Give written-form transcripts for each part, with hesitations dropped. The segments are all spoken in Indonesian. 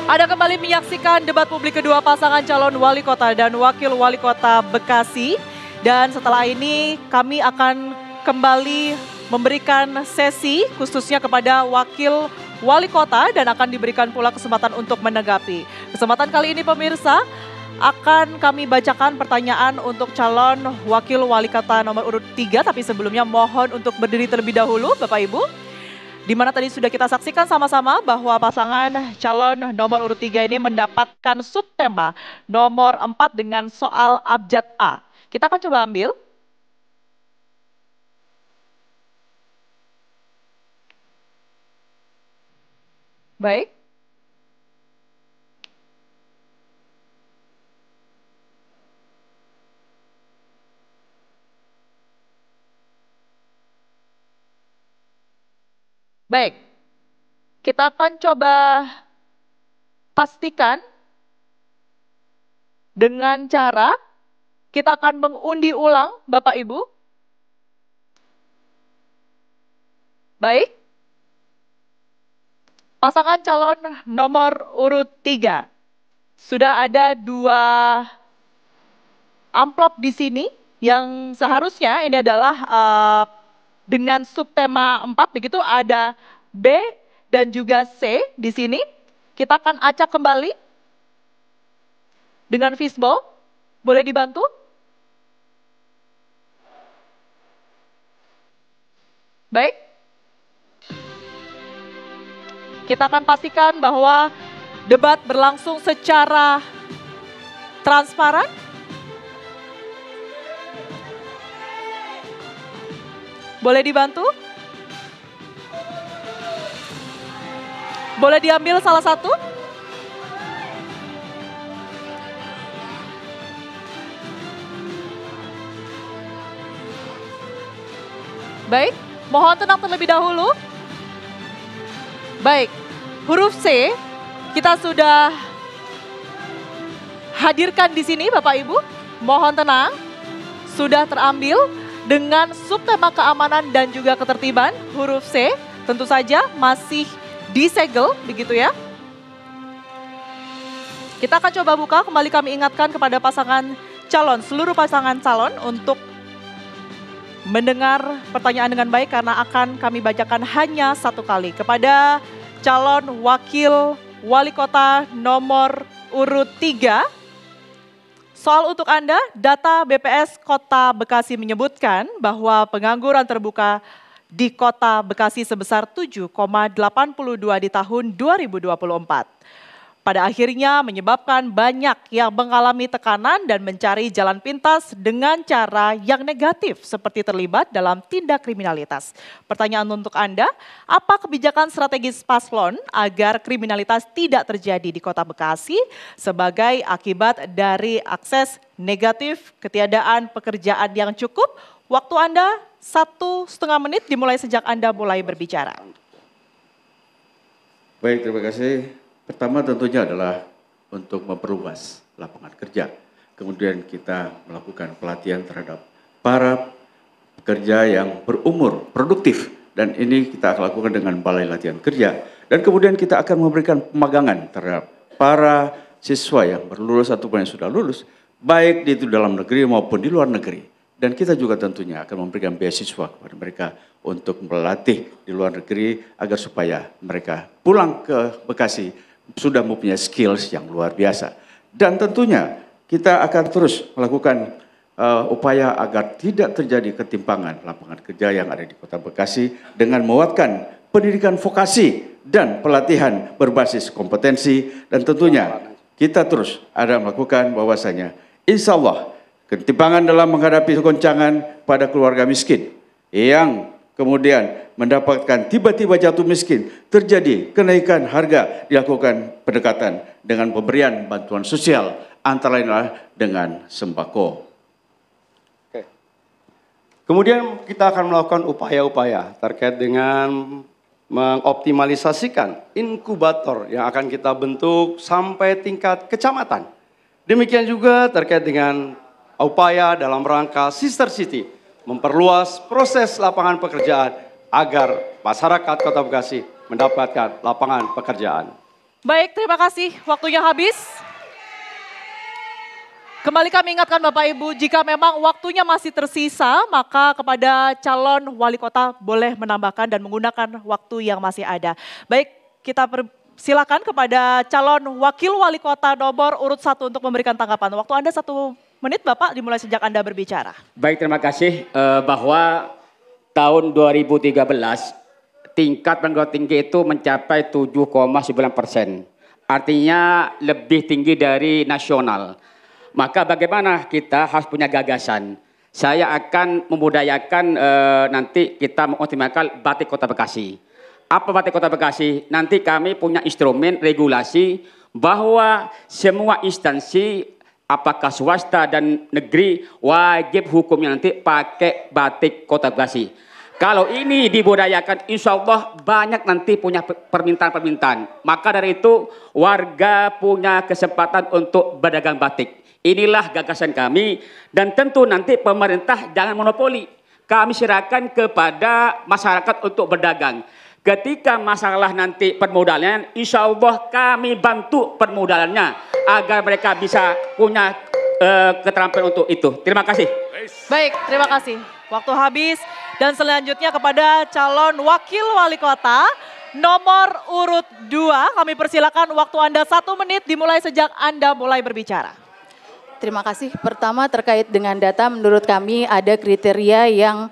Anda kembali menyaksikan debat publik kedua pasangan calon wali kota dan wakil wali kota Bekasi. Dan setelah ini kami akan kembali memberikan sesi khususnya kepada wakil wali kota dan akan diberikan pula kesempatan untuk menanggapi. Kesempatan kali ini pemirsa akan kami bacakan pertanyaan untuk calon wakil wali kota nomor urut 3. Tapi sebelumnya mohon untuk berdiri terlebih dahulu Bapak Ibu. Di mana tadi sudah kita saksikan sama-sama bahwa pasangan calon nomor urut 3 ini mendapatkan subtema nomor 4 dengan soal abjad A. Kita akan coba ambil. Baik. Baik, kita akan coba pastikan dengan cara kita akan mengundi ulang Bapak Ibu. Baik, pasangan calon nomor urut 3. Sudah ada 2 amplop di sini yang seharusnya ini adalah dengan subtema 4, begitu ada B dan juga C di sini. Kita akan acak kembali dengan fishbowl. Boleh dibantu? Baik. Kita akan pastikan bahwa debat berlangsung secara transparan. Boleh dibantu? Boleh diambil salah satu? Baik, mohon tenang terlebih dahulu. Baik, huruf C kita sudah hadirkan di sini Bapak Ibu. Mohon tenang, sudah terambil. Dengan subtema keamanan dan juga ketertiban, huruf C tentu saja masih disegel, begitu ya. Kita akan coba buka, kembali kami ingatkan kepada pasangan calon, seluruh pasangan calon untuk mendengar pertanyaan dengan baik karena akan kami bacakan hanya 1 kali. Kepada calon wakil wali kota nomor urut 3, soal untuk Anda, data BPS Kota Bekasi menyebutkan bahwa pengangguran terbuka di Kota Bekasi sebesar 7,82 di tahun 2024. Pada akhirnya menyebabkan banyak yang mengalami tekanan dan mencari jalan pintas dengan cara yang negatif seperti terlibat dalam tindak kriminalitas. Pertanyaan untuk Anda, apa kebijakan strategis paslon agar kriminalitas tidak terjadi di Kota Bekasi sebagai akibat dari akses negatif, ketiadaan pekerjaan yang cukup? Waktu Anda 1,5 menit dimulai sejak Anda mulai berbicara. Baik, terima kasih. Pertama tentunya adalah untuk memperluas lapangan kerja. Kemudian kita melakukan pelatihan terhadap para pekerja yang berumur produktif. Dan ini kita akan lakukan dengan balai latihan kerja. Dan kemudian kita akan memberikan pemagangan terhadap para siswa yang baru lulus ataupun yang sudah lulus. Baik di dalam negeri maupun di luar negeri. Dan kita juga tentunya akan memberikan beasiswa kepada mereka untuk melatih di luar negeri agar supaya mereka pulang ke Bekasi sudah mempunyai skills yang luar biasa. Dan tentunya kita akan terus melakukan upaya agar tidak terjadi ketimpangan lapangan kerja yang ada di Kota Bekasi dengan menguatkan pendidikan vokasi dan pelatihan berbasis kompetensi. Dan tentunya kita terus ada melakukan bahwasanya insya Allah ketimpangan dalam menghadapi goncangan pada keluarga miskin yang kemudian mendapatkan tiba-tiba jatuh miskin, terjadi kenaikan harga, dilakukan pendekatan dengan pemberian bantuan sosial, antara lain dengan sembako. Oke. Kemudian kita akan melakukan upaya-upaya terkait dengan mengoptimalisasikan inkubator yang akan kita bentuk sampai tingkat kecamatan. Demikian juga terkait dengan upaya dalam rangka Sister City, memperluas proses lapangan pekerjaan agar masyarakat Kota Bekasi mendapatkan lapangan pekerjaan. Baik, terima kasih. Waktunya habis. Kembali kami ingatkan Bapak Ibu, jika memang waktunya masih tersisa, maka kepada calon wali kota boleh menambahkan dan menggunakan waktu yang masih ada. Baik, kita silakan kepada calon wakil wali kota nomor urut 1 untuk memberikan tanggapan. Waktu Anda 1 menit Bapak, dimulai sejak Anda berbicara. Baik, terima kasih. Bahwa tahun 2013 tingkat pengangguran tinggi itu mencapai 7,9%. Artinya lebih tinggi dari nasional. Maka bagaimana kita harus punya gagasan. Saya akan membudayakan nanti kita mengoptimalkan Batik Kota Bekasi. Apa Batik Kota Bekasi? Nanti kami punya instrumen regulasi bahwa semua instansi apakah swasta dan negeri wajib hukumnya nanti pakai Batik Kota Bekasi. Kalau ini dibudayakan, insya Allah banyak nanti punya permintaan-permintaan. Maka dari itu warga punya kesempatan untuk berdagang batik. Inilah gagasan kami dan tentu nanti pemerintah jangan monopoli. Kami serahkan kepada masyarakat untuk berdagang. Ketika masalah nanti permodalan, insya Allah kami bantu permodalannya agar mereka bisa punya keterampilan untuk itu. Terima kasih. Baik, terima kasih. Waktu habis dan selanjutnya kepada calon wakil wali kota nomor urut 2. Kami persilakan waktu Anda 1 menit dimulai sejak Anda mulai berbicara. Terima kasih. Pertama terkait dengan data, menurut kami ada kriteria yang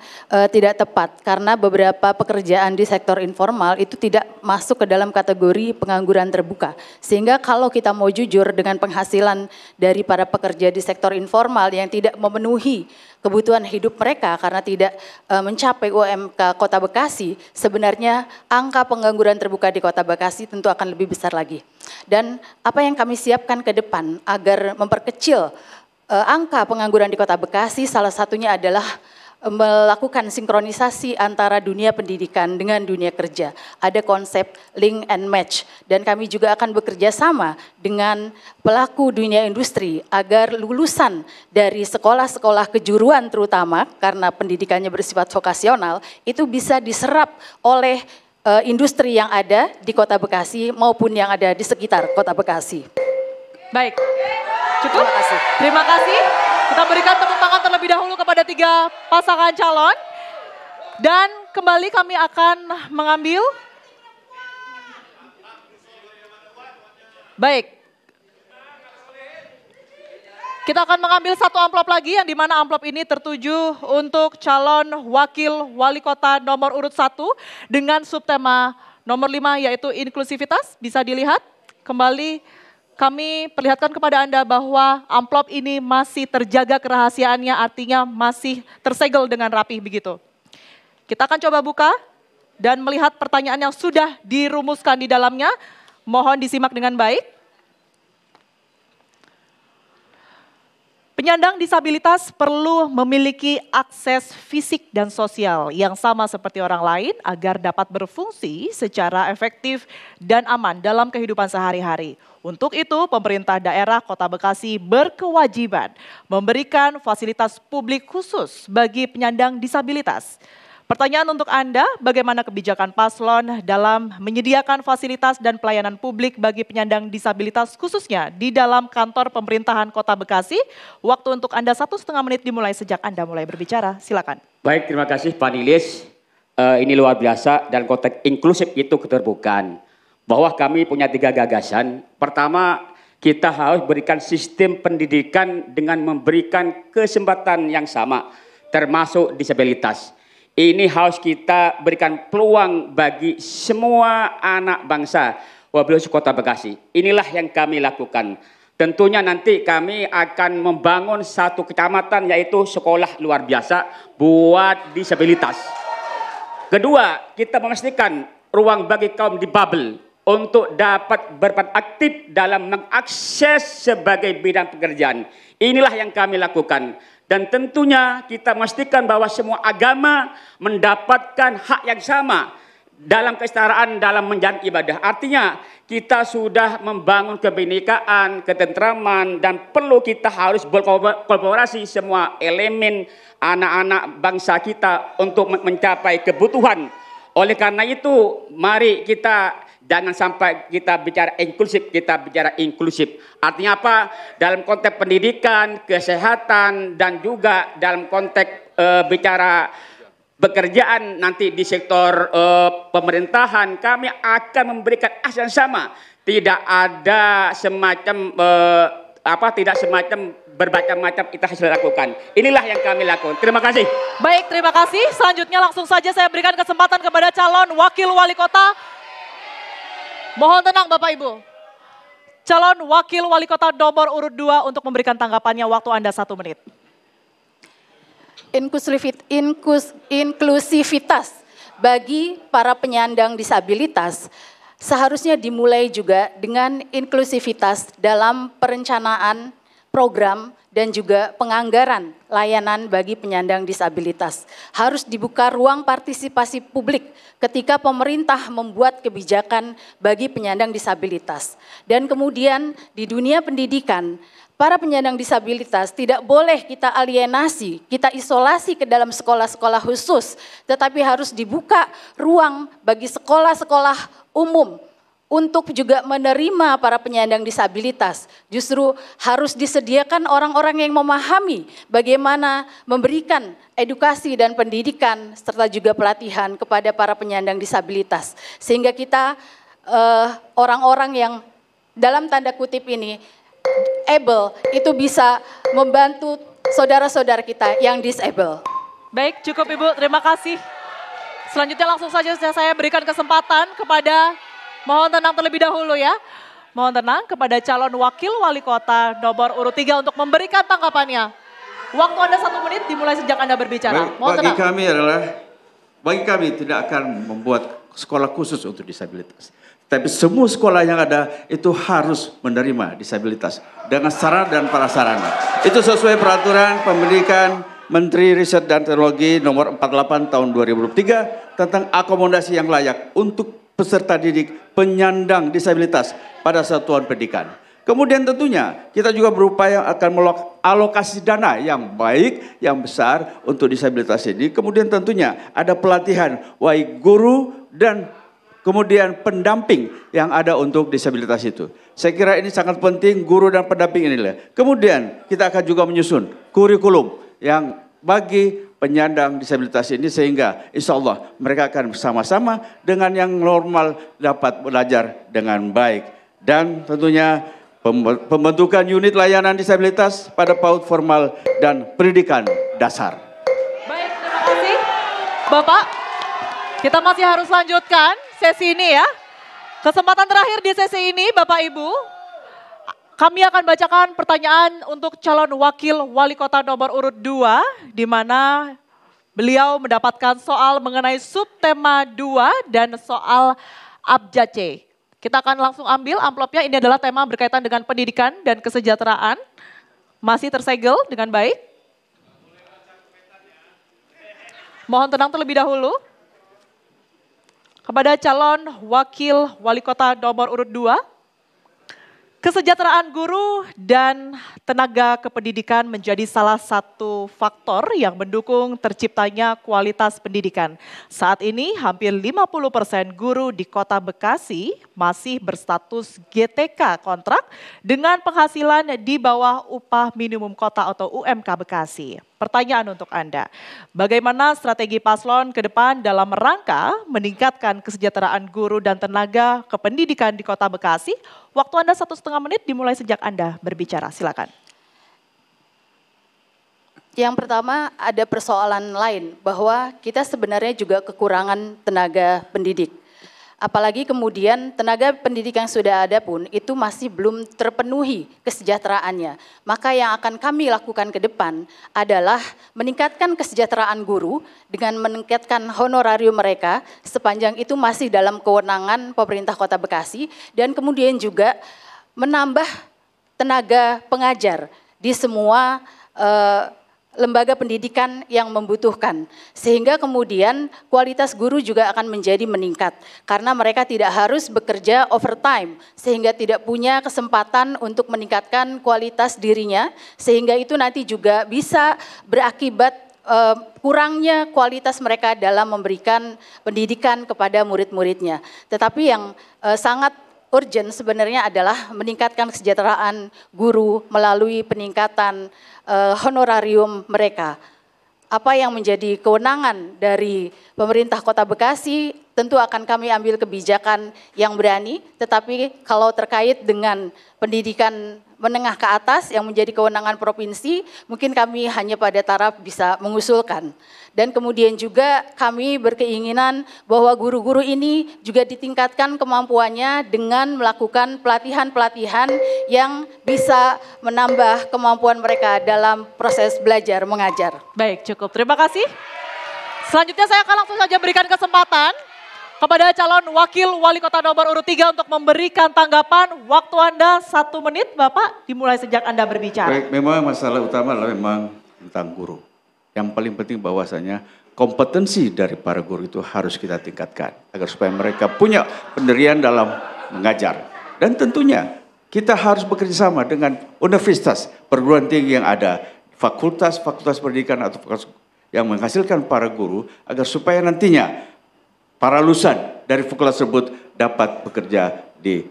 tidak tepat karena beberapa pekerjaan di sektor informal itu tidak masuk ke dalam kategori pengangguran terbuka. Sehingga kalau kita mau jujur dengan penghasilan dari para pekerja di sektor informal yang tidak memenuhi kebutuhan hidup mereka karena tidak mencapai UMK Kota Bekasi, sebenarnya angka pengangguran terbuka di Kota Bekasi tentu akan lebih besar lagi. Dan apa yang kami siapkan ke depan agar memperkecil angka pengangguran di Kota Bekasi, salah satunya adalah melakukan sinkronisasi antara dunia pendidikan dengan dunia kerja. Ada konsep link and match dan kami juga akan bekerja sama dengan pelaku dunia industri agar lulusan dari sekolah-sekolah kejuruan terutama karena pendidikannya bersifat vokasional itu bisa diserap oleh industri yang ada di Kota Bekasi maupun yang ada di sekitar Kota Bekasi. Baik, cukup. Terima kasih. Terima kasih. Kita berikan tepuk tangan terlebih dahulu kepada 3 pasangan calon. Dan kembali kami akan mengambil. Baik. Kita akan mengambil 1 amplop lagi yang dimana amplop ini tertuju untuk calon wakil wali kota nomor urut 1 dengan subtema nomor 5 yaitu inklusivitas. Bisa dilihat kembali kami perlihatkan kepada Anda bahwa amplop ini masih terjaga kerahasiaannya, artinya masih tersegel dengan rapi begitu. Kita akan coba buka dan melihat pertanyaan yang sudah dirumuskan di dalamnya. Mohon disimak dengan baik. Penyandang disabilitas perlu memiliki akses fisik dan sosial yang sama seperti orang lain agar dapat berfungsi secara efektif dan aman dalam kehidupan sehari-hari. Untuk itu, pemerintah daerah Kota Bekasi berkewajiban memberikan fasilitas publik khusus bagi penyandang disabilitas. Pertanyaan untuk Anda, bagaimana kebijakan paslon dalam menyediakan fasilitas dan pelayanan publik bagi penyandang disabilitas khususnya di dalam kantor pemerintahan Kota Bekasi? Waktu untuk Anda 1,5 menit dimulai sejak Anda mulai berbicara, silakan. Baik, terima kasih Pak Nilis. Ini luar biasa dan konteks inklusif itu keterbukaan. Bahwa kami punya 3 gagasan. Pertama, kita harus berikan sistem pendidikan dengan memberikan kesempatan yang sama, termasuk disabilitas. Ini harus kita berikan peluang bagi semua anak bangsa wabil Kota Bekasi. Inilah yang kami lakukan. Tentunya nanti kami akan membangun 1 kecamatan yaitu sekolah luar biasa buat disabilitas. Kedua, kita memastikan ruang bagi kaum difabel untuk dapat berperan aktif dalam mengakses sebagai bidang pekerjaan. Inilah yang kami lakukan. Dan tentunya kita memastikan bahwa semua agama mendapatkan hak yang sama dalam kesetaraan dalam menjalani ibadah. Artinya kita sudah membangun kebinekaan, ketentraman, dan perlu kita harus berkolaborasi semua elemen anak-anak bangsa kita untuk mencapai kebutuhan. Oleh karena itu, mari kita Jangan sampai kita bicara inklusif, kita bicara inklusif. Artinya apa? Dalam konteks pendidikan, kesehatan, dan juga dalam konteks bicara pekerjaan nanti di sektor pemerintahan, kami akan memberikan akses yang sama. Tidak ada semacam tidak semacam bermacam-macam kita hasil lakukan. Inilah yang kami lakukan. Terima kasih. Baik, terima kasih. Selanjutnya langsung saja saya berikan kesempatan kepada calon wakil wali kota. Mohon tenang Bapak Ibu. Calon wakil wali kota nomor urut 2 untuk memberikan tanggapannya, waktu Anda 1 menit. Inklusivitas bagi para penyandang disabilitas seharusnya dimulai juga dengan inklusivitas dalam perencanaan program dan juga penganggaran layanan bagi penyandang disabilitas. Harus dibuka ruang partisipasi publik ketika pemerintah membuat kebijakan bagi penyandang disabilitas. Dan kemudian di dunia pendidikan, para penyandang disabilitas tidak boleh kita alienasi, kita isolasi ke dalam sekolah-sekolah khusus, tetapi harus dibuka ruang bagi sekolah-sekolah umum untuk juga menerima para penyandang disabilitas. Justru harus disediakan orang-orang yang memahami bagaimana memberikan edukasi dan pendidikan serta juga pelatihan kepada para penyandang disabilitas. Sehingga kita orang-orang yang dalam tanda kutip ini able itu bisa membantu saudara-saudara kita yang disable. Baik, cukup Ibu, terima kasih. Selanjutnya langsung saja saya berikan kesempatan kepada, mohon tenang terlebih dahulu ya. Mohon tenang kepada calon wakil wali kota nomor urut 3 untuk memberikan tanggapannya. Waktu Anda 1 menit dimulai sejak Anda berbicara. Baik, Mohon tenang. bagi kami tidak akan membuat sekolah khusus untuk disabilitas. Tapi semua sekolah yang ada itu harus menerima disabilitas dengan sarana dan prasarana. Itu sesuai peraturan pendidikan Menteri Riset dan Teknologi nomor 48 tahun 2003 tentang akomodasi yang layak untuk peserta didik penyandang disabilitas pada satuan pendidikan. Kemudian tentunya kita juga berupaya akan alokasi dana yang baik, yang besar untuk disabilitas ini. Kemudian tentunya ada pelatihan baik guru dan kemudian pendamping yang ada untuk disabilitas itu. Saya kira ini sangat penting, guru dan pendamping inilah. Kemudian kita akan juga menyusun kurikulum yang bagi penyandang disabilitas ini sehingga insya Allah mereka akan bersama-sama dengan yang normal dapat belajar dengan baik. Dan tentunya pembentukan unit layanan disabilitas pada PAUD formal dan pendidikan dasar. Baik, terima kasih. Bapak, kita masih harus lanjutkan sesi ini ya. Kesempatan terakhir di sesi ini Bapak Ibu, kami akan bacakan pertanyaan untuk calon wakil wali kota nomor urut 2, di mana beliau mendapatkan soal mengenai subtema 2 dan soal abjad C. Kita akan langsung ambil amplopnya, ini adalah tema berkaitan dengan pendidikan dan kesejahteraan. Masih tersegel dengan baik. Mohon tenang terlebih dahulu. Kepada calon wakil wali kota nomor urut 2, kesejahteraan guru dan tenaga kependidikan menjadi salah satu faktor yang mendukung terciptanya kualitas pendidikan. Saat ini hampir 50% guru di Kota Bekasi masih berstatus GTK kontrak dengan penghasilan di bawah upah minimum kota atau UMK Bekasi. Pertanyaan untuk Anda, bagaimana strategi paslon ke depan dalam rangka meningkatkan kesejahteraan guru dan tenaga kependidikan di Kota Bekasi? Waktu Anda 1,5 menit dimulai sejak Anda berbicara, silakan. Yang pertama ada persoalan lain bahwa kita sebenarnya juga kekurangan tenaga pendidik. Apalagi kemudian tenaga pendidik yang sudah ada pun itu masih belum terpenuhi kesejahteraannya. Maka yang akan kami lakukan ke depan adalah meningkatkan kesejahteraan guru dengan meningkatkan honorarium mereka sepanjang itu masih dalam kewenangan pemerintah Kota Bekasi. Dan kemudian juga menambah tenaga pengajar di semua lembaga pendidikan yang membutuhkan. Sehingga kemudian kualitas guru juga akan menjadi meningkat. Karena mereka tidak harus bekerja overtime. Sehingga tidak punya kesempatan untuk meningkatkan kualitas dirinya. Sehingga itu nanti juga bisa berakibat kurangnya kualitas mereka dalam memberikan pendidikan kepada murid-muridnya. Tetapi yang sangat urgent sebenarnya adalah meningkatkan kesejahteraan guru melalui peningkatan honorarium mereka. Apa yang menjadi kewenangan dari pemerintah Kota Bekasi tentu akan kami ambil kebijakan yang berani, tetapi kalau terkait dengan pendidikan menengah ke atas yang menjadi kewenangan provinsi, mungkin kami hanya pada taraf bisa mengusulkan. Dan kemudian juga kami berkeinginan bahwa guru-guru ini juga ditingkatkan kemampuannya dengan melakukan pelatihan-pelatihan yang bisa menambah kemampuan mereka dalam proses belajar mengajar. Baik, cukup. Terima kasih. Selanjutnya saya akan langsung saja berikan kesempatan kepada calon wakil wali kota nomor urut 3 untuk memberikan tanggapan. Waktu Anda 1 menit, Bapak, dimulai sejak Anda berbicara. Baik, memang masalah utama adalah memang tentang guru. Yang paling penting bahwasanya kompetensi dari para guru itu harus kita tingkatkan agar supaya mereka punya pendirian dalam mengajar. Dan tentunya kita harus bekerja sama dengan universitas, perguruan tinggi yang ada, fakultas-fakultas pendidikan atau fakultas yang menghasilkan para guru agar supaya nantinya para lulusan dari fakultas tersebut dapat bekerja di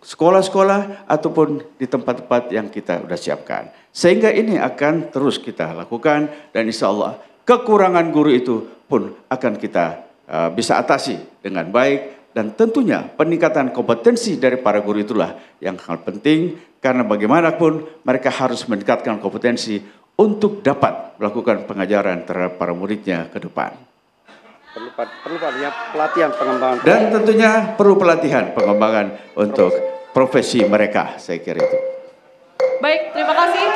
sekolah-sekolah ataupun di tempat-tempat yang kita sudah siapkan. Sehingga ini akan terus kita lakukan dan insya Allah kekurangan guru itu pun akan kita bisa atasi dengan baik. Dan tentunya peningkatan kompetensi dari para guru itulah yang sangat penting karena bagaimanapun mereka harus meningkatkan kompetensi untuk dapat melakukan pengajaran terhadap para muridnya ke depan. Perlu pelatihan pengembangan. Dan tentunya perlu pelatihan pengembangan untuk profesi mereka, saya kira itu. Baik, terima kasih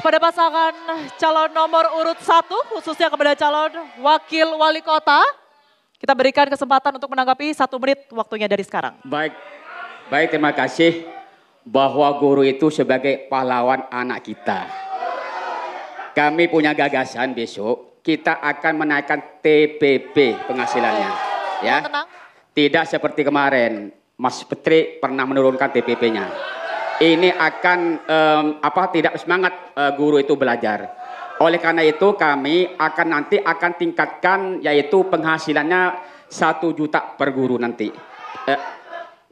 kepada pasangan calon nomor urut 1, khususnya kepada calon wakil wali kota. Kita berikan kesempatan untuk menanggapi 1 menit waktunya dari sekarang. Baik, terima kasih bahwa guru itu sebagai pahlawan anak kita. Kami punya gagasan besok, kita akan menaikkan TPP penghasilannya. Ya, tidak seperti kemarin, Mas Petri pernah menurunkan TPP-nya. Ini akan tidak semangat guru itu belajar. Oleh karena itu kami nanti akan tingkatkan yaitu penghasilannya 1 juta per guru nanti.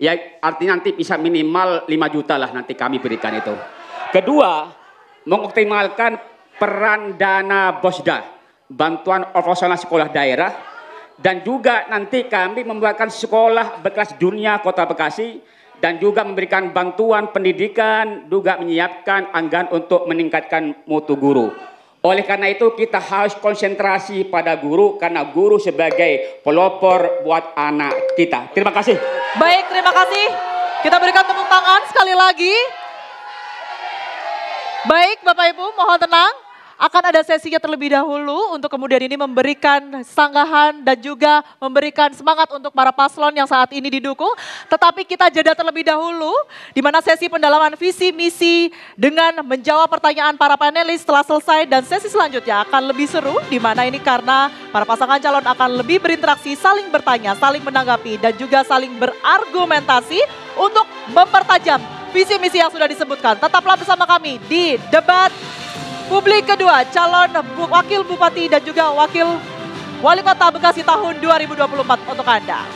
Ya artinya nanti bisa minimal 5 juta lah nanti kami berikan itu. Kedua, mengoptimalkan peran dana BOSDA, bantuan operasional sekolah daerah, dan juga nanti kami membuatkan sekolah berkelas dunia Kota Bekasi dan juga memberikan bantuan pendidikan, juga menyiapkan anggaran untuk meningkatkan mutu guru. Oleh karena itu kita harus konsentrasi pada guru karena guru sebagai pelopor buat anak kita. Terima kasih. Baik, terima kasih. Kita berikan tepuk tangan sekali lagi. Baik, Bapak Ibu, mohon tenang. Akan ada sesinya terlebih dahulu untuk kemudian ini memberikan sanggahan dan juga memberikan semangat untuk para paslon yang saat ini didukung. Tetapi kita jeda terlebih dahulu di mana sesi pendalaman visi misi dengan menjawab pertanyaan para panelis telah selesai dan sesi selanjutnya akan lebih seru di mana ini karena para pasangan calon akan lebih berinteraksi, saling bertanya, saling menanggapi dan juga saling berargumentasi untuk mempertajam visi misi yang sudah disebutkan. Tetaplah bersama kami di debat publik kedua calon wakil bupati dan juga wakil wali kota Bekasi tahun 2024 untuk Anda.